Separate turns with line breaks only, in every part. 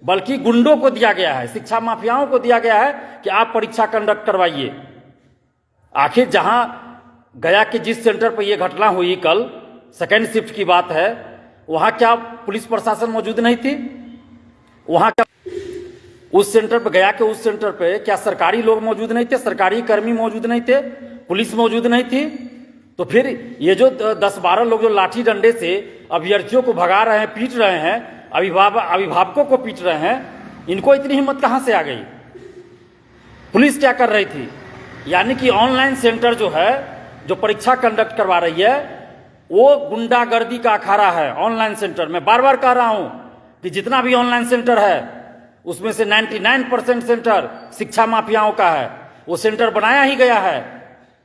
बल्कि गुंडों को दिया गया है, शिक्षा माफियाओं को दिया गया है कि आप परीक्षा कंडक्ट करवाइए। आखिर जहां गया के जिस सेंटर पर यह घटना हुई कल, सेकेंड शिफ्ट की बात है, वहां क्या पुलिस प्रशासन मौजूद नहीं थी? वहां क्या उस सेंटर पर, गया के उस सेंटर पे क्या सरकारी लोग मौजूद नहीं थे? सरकारी कर्मी मौजूद नहीं थे? पुलिस मौजूद नहीं थी? तो फिर ये जो 10-12 लोग जो लाठी डंडे से अभ्यर्थियों को भगा रहे हैं, पीट रहे हैं, अभिभावकों को पीट रहे हैं, इनको इतनी हिम्मत कहां से आ गई? पुलिस क्या कर रही थी? यानी कि ऑनलाइन सेंटर जो है, जो परीक्षा कंडक्ट करवा रही है, वो गुंडागर्दी का अखाड़ा है। ऑनलाइन सेंटर, मैं बार बार कह रहा हूं कि जितना भी ऑनलाइन सेंटर है उसमें से 99% सेंटर शिक्षा माफियाओं का है। वो सेंटर बनाया ही गया है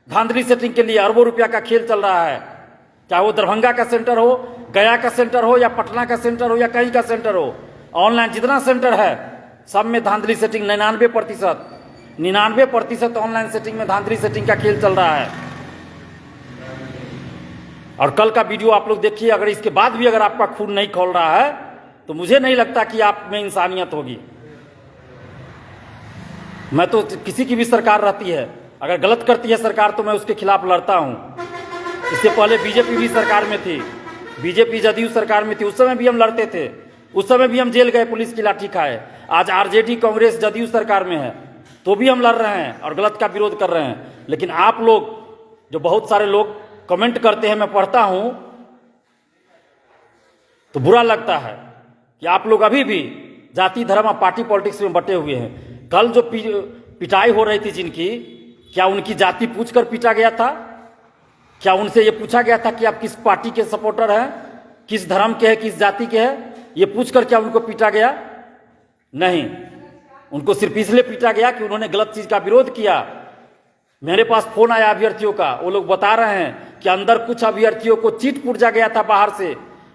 धांधली सेटिंग के लिए। अरबों रुपया का खेल चल रहा है, चाहे वो दरभंगा का सेंटर हो, गया का सेंटर हो, या पटना का सेंटर हो, या कहीं का सेंटर हो। ऑनलाइन जितना सेंटर है सब में धांधली सेटिंग 99% ऑनलाइन सेटिंग में धांधली सेटिंग का खेल चल रहा है। और कल का वीडियो आप लोग देखिए। अगर इसके बाद भी अगर आपका खून नहीं खौल रहा है तो मुझे नहीं लगता कि आप में इंसानियत होगी। मैं तो किसी की भी सरकार रहती है, अगर गलत करती है सरकार तो मैं उसके खिलाफ लड़ता हूं। इससे पहले बीजेपी भी सरकार में थी, बीजेपी जदयू सरकार में थी, उस समय भी हम लड़ते थे, उस समय भी हम जेल गए, पुलिस की लाठी खाए। आज आरजेडी कांग्रेस जदयू सरकार में है तो भी हम लड़ रहे हैं और गलत का विरोध कर रहे हैं। लेकिन आप लोग, जो बहुत सारे लोग कमेंट करते हैं, मैं पढ़ता हूं तो बुरा लगता है कि आप लोग अभी भी जाति धर्म और पार्टी पॉलिटिक्स में बटे हुए हैं। कल जो पिटाई हो रही थी जिनकी, क्या उनकी जाति पूछकर पीटा गया था? क्या उनसे यह पूछा गया था कि आप किस पार्टी के सपोर्टर हैं, किस धर्म के हैं, किस जाति के हैं? ये पूछकर क्या उनको पीटा गया? नहीं, उनको सिर्फ इसलिए पीटा गया कि उन्होंने गलत चीज का विरोध किया। मेरे पास फोन आया अभ्यर्थियों का, वो लोग बता रहे हैं कि अंदर कुछ अभ्यर्थियों को चीट पुर्जा गया था,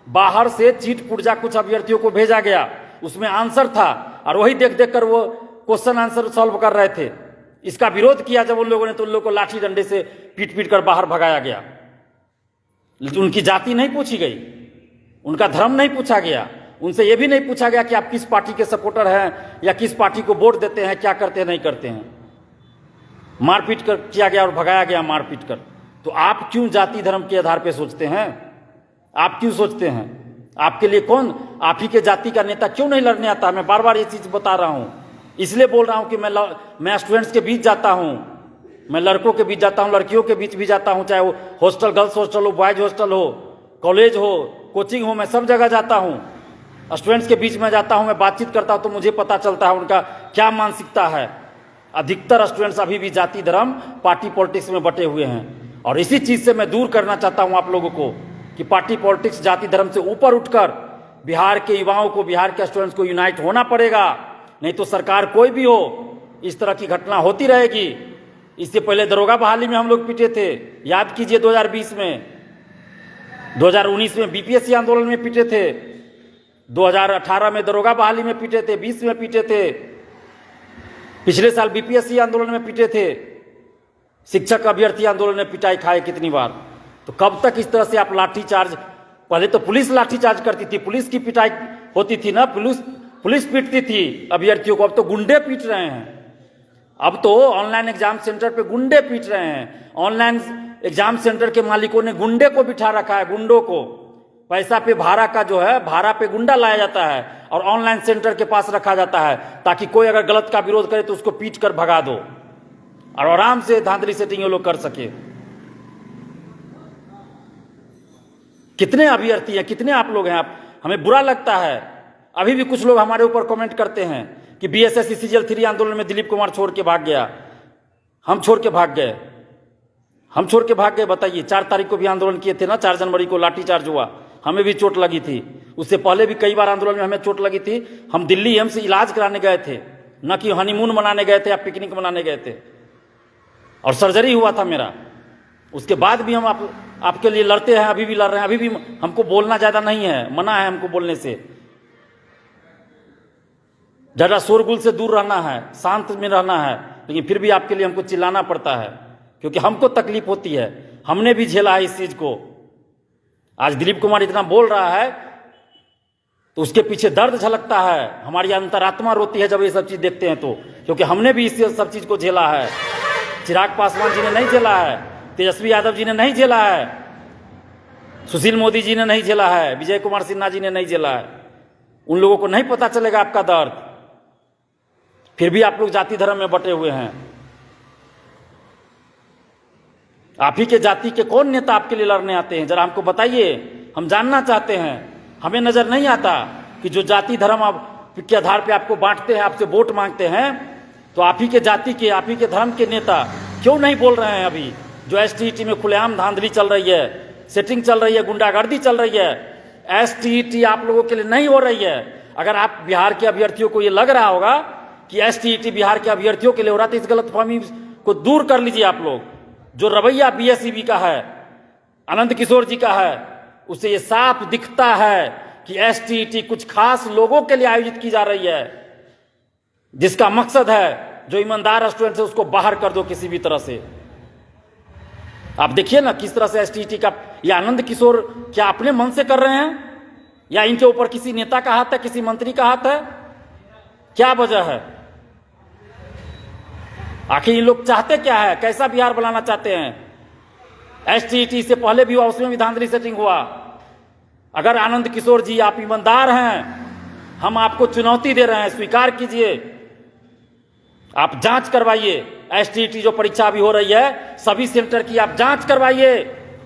बाहर से चीट पुर्जा कुछ अभ्यर्थियों को भेजा गया, उसमें आंसर था और वही देख देख कर वो क्वेश्चन आंसर सॉल्व कर रहे थे। इसका विरोध किया जब उन लोगों ने, तो उन लोगों को लाठी डंडे से पीट पीट कर बाहर भगाया गया। लेकिन उनकी जाति नहीं पूछी गई, उनका धर्म नहीं पूछा गया, उनसे यह भी नहीं पूछा गया कि आप किस पार्टी के सपोर्टर हैं या किस पार्टी को वोट देते हैं, क्या करते हैं नहीं करते हैं। मारपीट कर किया गया और भगाया गया मारपीट कर। तो आप क्यों जाति धर्म के आधार पर सोचते हैं? आप क्यों सोचते हैं? आपके लिए कौन, आप ही के जाति का नेता क्यों नहीं लड़ने आता? मैं बार बार ये चीज बता रहा हूं, इसलिए बोल रहा हूं कि मैं स्टूडेंट्स के बीच जाता हूं, मैं लड़कों के बीच जाता हूं, लड़कियों के बीच भी जाता हूं, चाहे वो हॉस्टल, गर्ल्स हॉस्टल हो, बॉयज हॉस्टल हो, कॉलेज हो, कोचिंग हो, मैं सब जगह जाता हूं। स्टूडेंट्स के बीच में जाता हूं, मैं बातचीत करता हूं, तो मुझे पता चलता है उनका क्या मानसिकता है। अधिकतर स्टूडेंट्स अभी भी जाति धर्म पार्टी पॉलिटिक्स में बटे हुए हैं और इसी चीज से मैं दूर करना चाहता हूं आप लोगों को कि पार्टी पॉलिटिक्स, जाति धर्म से ऊपर उठकर बिहार के युवाओं को, बिहार के स्टूडेंट्स को यूनाइट होना पड़ेगा। नहीं तो सरकार कोई भी हो, इस तरह की घटना होती रहेगी। इससे पहले दरोगा बहाली में हम लोग पिटे थे, याद कीजिए 2020 में, 2019 में बीपीएससी आंदोलन में पिटे थे, 2018 में दरोगा बहाली में पिटे थे, 20 में पिटे थे, पिछले साल बीपीएससी आंदोलन में पिटे थे, शिक्षक अभ्यर्थी आंदोलन में पिटाई खाए कितनी बार। तो कब तक इस तरह से आप लाठीचार्ज, पहले तो पुलिस लाठीचार्ज करती थी, पुलिस की पिटाई होती थी ना, पुलिस पीटती थी अभ्यर्थियों को, अब तो गुंडे पीट रहे हैं। अब तो ऑनलाइन एग्जाम सेंटर पे गुंडे पीट रहे हैं। ऑनलाइन एग्जाम सेंटर के मालिकों ने गुंडे को बिठा रखा है, गुंडों को पैसा पे, भाड़ा का जो है, भाड़ा पे गुंडा लाया जाता है और ऑनलाइन सेंटर के पास रखा जाता है ताकि कोई अगर गलत का विरोध करे तो उसको पीट कर भगा दो और आराम से धांधली सेटिंग ये लोग कर सके। कितने अभ्यर्थी हैं, कितने आप लोग हैं? आप, हमें बुरा लगता है। अभी भी कुछ लोग हमारे ऊपर कमेंट करते हैं कि बीएसएससी सीजीएल 3 आंदोलन में दिलीप कुमार छोड़ के भाग गया, हम छोड़ के भाग गए। बताइए, 4 तारीख को भी आंदोलन किए थे ना, 4 जनवरी को लाठीचार्ज हुआ, हमें भी चोट लगी थी। उससे पहले भी कई बार आंदोलन में हमें चोट लगी थी। हम दिल्ली एम्स इलाज कराने गए थे, न कि हनीमून मनाने गए थे या पिकनिक मनाने गए थे, और सर्जरी हुआ था मेरा। उसके बाद भी हम आपके लिए लड़ते हैं, अभी भी लड़ रहे हैं। अभी भी हमको बोलना ज्यादा नहीं है, मना है हमको बोलने से, ज्यादा शोरगुल से दूर रहना है, शांत में रहना है। लेकिन फिर भी आपके लिए हमको चिल्लाना पड़ता है क्योंकि हमको तकलीफ होती है, हमने भी झेला है इस चीज को। आज दिलीप कुमार इतना बोल रहा है तो उसके पीछे दर्द झलकता है, हमारी अंतरात्मा रोती है जब ये सब चीज़ देखते हैं तो, क्योंकि हमने भी इस सब चीज़ को झेला है। चिराग पासवान जी ने नहीं झेला है, तेजस्वी यादव जी ने नहीं झेला है, सुशील मोदी जी ने नहीं झेला है, विजय कुमार सिन्हा जी ने नहीं झेला है। उन लोगों को नहीं पता चलेगा आपका दर्द। फिर भी आप लोग जाति धर्म में बटे हुए हैं। आप ही के जाति के कौन नेता आपके लिए लड़ने आते हैं, जरा हमको बताइए, हम जानना चाहते हैं। हमें नजर नहीं आता कि जो जाति धर्म के आधार पे आपको बांटते हैं, आपसे वोट मांगते हैं, तो आप ही के जाति के, आप ही के धर्म के नेता क्यों नहीं बोल रहे हैं? अभी जो एसटीईटी में खुलेआम धांधली चल रही है, सेटिंग चल रही है, गुंडागर्दी चल रही है, एसटीईटी आप लोगों के लिए नहीं हो रही है। अगर आप बिहार के अभ्यर्थियों को ये लग रहा होगा कि एसटीईटी बिहार के अभ्यर्थियों के लिए हो रहा, तो इस गलतफहमी को दूर कर लीजिए आप लोग। जो रवैया बीएसईबी का है, आनंद किशोर जी का है, उससे ये साफ दिखता है कि एसटीईटी कुछ खास लोगों के लिए आयोजित की जा रही है, जिसका मकसद है जो ईमानदार स्टूडेंट है उसको बाहर कर दो किसी भी तरह से। आप देखिए ना किस तरह से एसटीईटी का, या आनंद किशोर क्या अपने मन से कर रहे हैं, या इनके ऊपर किसी नेता का हाथ है, किसी मंत्री का हाथ है? क्या वजह है? आखिर ये लोग चाहते क्या है, कैसा बिहार बनाना चाहते हैं? एसटीईटी से पहले भी हुआ, उसमें भी धांधली सेटिंग हुआ। अगर आनंद किशोर जी आप ईमानदार हैं, हम आपको चुनौती दे रहे हैं, स्वीकार कीजिए, आप जांच करवाइए। एसटीईटी जो परीक्षा अभी हो रही है, सभी सेंटर की आप जांच करवाइए।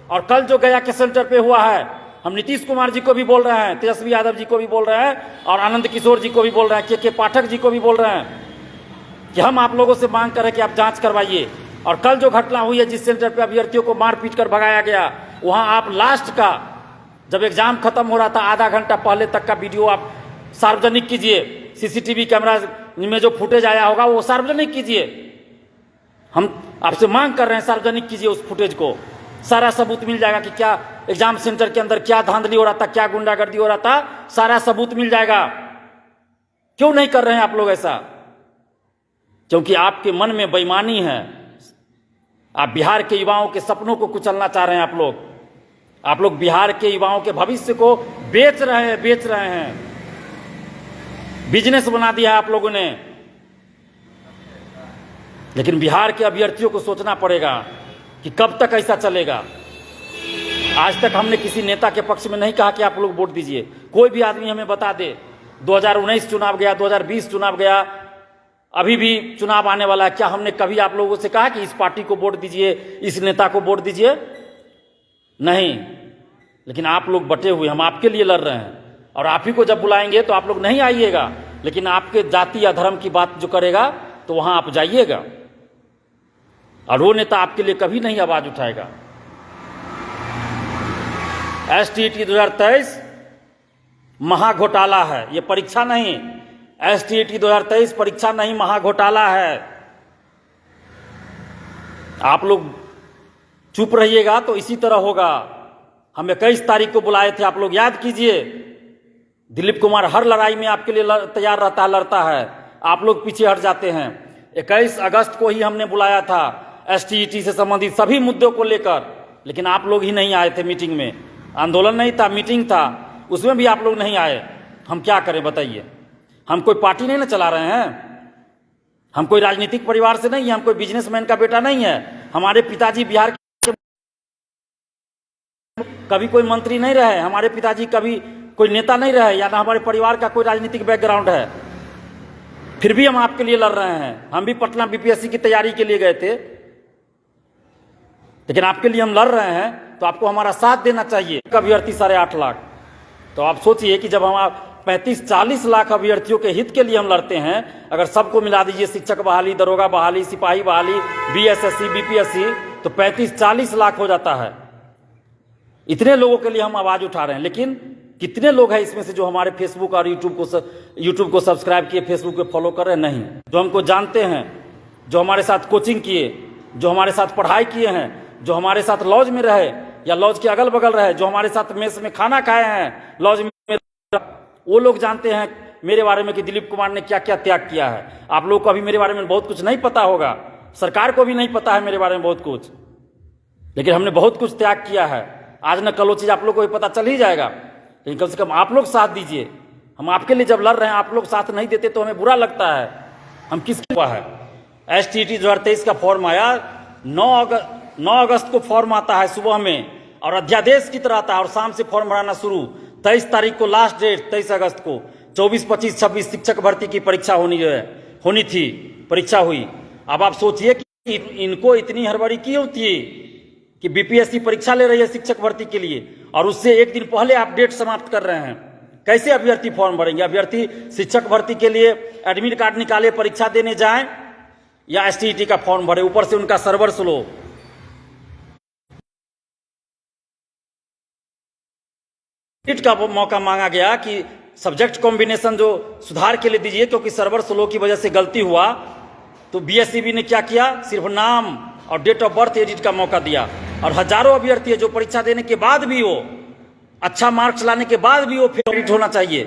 और कल जो गया के सेंटर पे हुआ है, हम नीतीश कुमार जी को भी बोल रहे हैं, तेजस्वी यादव जी को भी बोल रहे हैं, और आनंद किशोर जी को भी बोल रहे हैं, के पाठक जी को भी बोल रहे हैं कि हम आप लोगों से मांग करें कि आप जांच करवाइए। और कल जो घटना हुई है, जिस सेंटर पे अभ्यर्थियों को मार पीट कर भगाया गया, वहां आप लास्ट का, जब एग्जाम खत्म हो रहा था, आधा घंटा पहले तक का वीडियो आप सार्वजनिक कीजिए। सीसीटीवी कैमरा में जो फुटेज आया होगा वो सार्वजनिक कीजिए। हम आपसे मांग कर रहे हैं, सार्वजनिक कीजिए उस फुटेज को। सारा सबूत मिल जाएगा कि क्या एग्जाम सेंटर के अंदर क्या धांधली हो रहा था, क्या गुंडागर्दी हो रहा था, सारा सबूत मिल जाएगा। क्यों नहीं कर रहे हैं आप लोग ऐसा? क्योंकि आपके मन में बेईमानी है। आप बिहार के युवाओं के सपनों को कुचलना चाह रहे हैं। आप लोग बिहार के युवाओं के भविष्य को बेच रहे हैं। बिजनेस बना दिया है आप लोगों ने। लेकिन बिहार के अभ्यर्थियों को सोचना पड़ेगा कि कब तक ऐसा चलेगा। आज तक हमने किसी नेता के पक्ष में नहीं कहा कि आप लोग वोट दीजिए। कोई भी आदमी हमें बता दे, 2019 चुनाव गया, 2020 चुनाव गया, अभी भी चुनाव आने वाला है, क्या हमने कभी आप लोगों से कहा कि इस पार्टी को वोट दीजिए, इस नेता को वोट दीजिए? नहीं। लेकिन आप लोग बटे हुए, हम आपके लिए लड़ रहे हैं, और आप ही को जब बुलाएंगे तो आप लोग नहीं आइएगा, लेकिन आपके जाति या धर्म की बात जो करेगा तो वहां आप जाइएगा, और वो नेता आपके लिए कभी नहीं आवाज उठाएगा। एसटीईटी 2023 महाघोटाला है, ये परीक्षा नहीं। एसटीईटी 2023 परीक्षा नहीं, महाघोटाला है। आप लोग चुप रहिएगा तो इसी तरह होगा। हम 21 तारीख को बुलाए थे, आप लोग याद कीजिए। दिलीप कुमार हर लड़ाई में आपके लिए तैयार रहता है, लड़ता है, आप लोग पीछे हट जाते हैं। 21 अगस्त को ही हमने बुलाया था एसटीईटी से संबंधित सभी मुद्दों को लेकर, लेकिन आप लोग ही नहीं आए थे मीटिंग में। आंदोलन नहीं था, मीटिंग था, उसमें भी आप लोग नहीं आए। हम क्या करें बताइए? हम कोई पार्टी नहीं ना चला रहे हैं, हम कोई राजनीतिक परिवार से नहीं है, हम कोई बिजनेसमैन का बेटा नहीं है। हमारे पिताजी बिहार के कभी कोई मंत्री नहीं रहे, हमारे पिताजी कभी कोई नेता नहीं रहे, या ना हमारे परिवार का कोई राजनीतिक बैकग्राउंड है। फिर भी हम आपके लिए लड़ रहे हैं। हम भी पटना बीपीएससी की तैयारी के लिए गए थे, लेकिन आपके लिए हम लड़ रहे हैं, तो आपको हमारा साथ देना चाहिए। अभ्यर्थी 8.5 लाख, तो आप सोचिए कि जब हम 35-40 लाख अभ्यर्थियों के हित के लिए हम लड़ते हैं, अगर सबको मिला दीजिए, शिक्षक बहाली, दरोगा बहाली, सिपाही बहाली, बीएसएससी, बीपीएससी, तो 35-40 लाख हो जाता है। इतने लोगों के लिए हम आवाज उठा रहे हैं। लेकिन कितने लोग हैं इसमें से जो हमारे फेसबुक और यूट्यूब को सब्सक्राइब किए, फेसबुक पे फॉलो कर रहे हैं? नहीं। जो हमको जानते हैं, जो हमारे साथ कोचिंग किए, जो हमारे साथ पढ़ाई किए हैं, जो हमारे साथ लॉज में रहे या लॉज के अगल बगल रहे, जो हमारे साथ मेस में खाना खाए हैं लॉज में, वो लोग जानते हैं मेरे बारे में कि दिलीप कुमार ने क्या क्या त्याग किया है। आप लोग को अभी मेरे बारे में बहुत कुछ नहीं पता होगा, सरकार को भी नहीं पता है मेरे बारे में बहुत कुछ, लेकिन हमने बहुत कुछ त्याग किया है। आज न कल वो चीज़ आप लोग को भी पता चल ही जाएगा, लेकिन कम से कम आप लोग साथ दीजिए। हम आपके लिए जब लड़ रहे हैं, आप लोग साथ नहीं देते तो हमें बुरा लगता है। हम किसके हुआ है? STT 2023 का फॉर्म आया, 9 अगस्त को फॉर्म आता है सुबह में, और अध्यादेश की तरह आता है, और शाम से फॉर्म भराना शुरू। 23 तारीख को लास्ट डेट, 23 अगस्त को 24, 25, 26 शिक्षक भर्ती की परीक्षा होनी थी। परीक्षा हुई। अब आप सोचिए कि इनको इतनी हड़बड़ी क्यों थी कि BPSC परीक्षा ले रही है शिक्षक भर्ती के लिए, और उससे एक दिन पहले आप डेट समाप्त कर रहे हैं। कैसे अभ्यर्थी फॉर्म भरेंगे? अभ्यर्थी शिक्षक भर्ती के लिए एडमिट कार्ड निकाले, परीक्षा देने जाएं, या STT का फॉर्म भरे, ऊपर से उनका सर्वर स्लो। एडिट का मौका मांगा गया कि सब्जेक्ट कॉम्बिनेशन जो सुधार के लिए दीजिए, क्योंकि सर्वर स्लो की वजह से गलती हुआ। तो BSCB ने क्या किया? सिर्फ नाम और डेट ऑफ बर्थ एडिट का मौका दिया, और हजारों अभ्यर्थी है जो परीक्षा देने के बाद भी वो अच्छा मार्क्स लाने के बाद भी वो फिर एडिट होना चाहिए।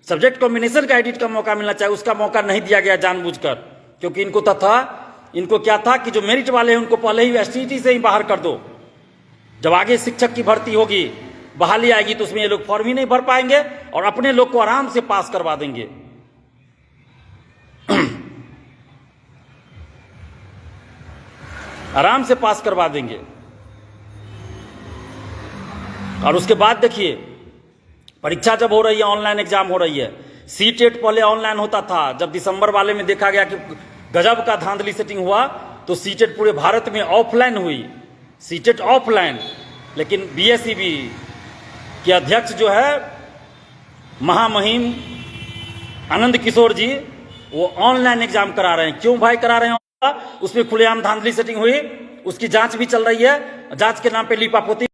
सब्जेक्ट कॉम्बिनेशन का एडिट का मौका मिलना चाहिए, उसका मौका नहीं दिया गया जानबूझकर, क्योंकि इनको क्या था कि जो मेरिट वाले हैं उनको पहले ही STT से ही बाहर कर दो। जब आगे शिक्षक की भर्ती होगी, बहाली आएगी, तो उसमें ये लोग फॉर्म ही नहीं भर पाएंगे और अपने लोग को आराम से पास करवा देंगे। आराम से पास करवा देंगे। और उसके बाद देखिए, परीक्षा जब हो रही है, ऑनलाइन एग्जाम हो रही है। CTET पहले ऑनलाइन होता था, जब दिसंबर वाले में देखा गया कि गजब का धांधली सेटिंग हुआ, तो CTET पूरे भारत में ऑफलाइन हुई। CTET ऑफलाइन, लेकिन BSCB के अध्यक्ष जो है महामहिम आनंद किशोर जी, वो ऑनलाइन एग्जाम करा रहे हैं। क्यों भाई करा रहे हैं? उसमें खुलेआम धांधली सेटिंग हुई, उसकी जांच भी चल रही है। जांच के नाम पे लीपापोती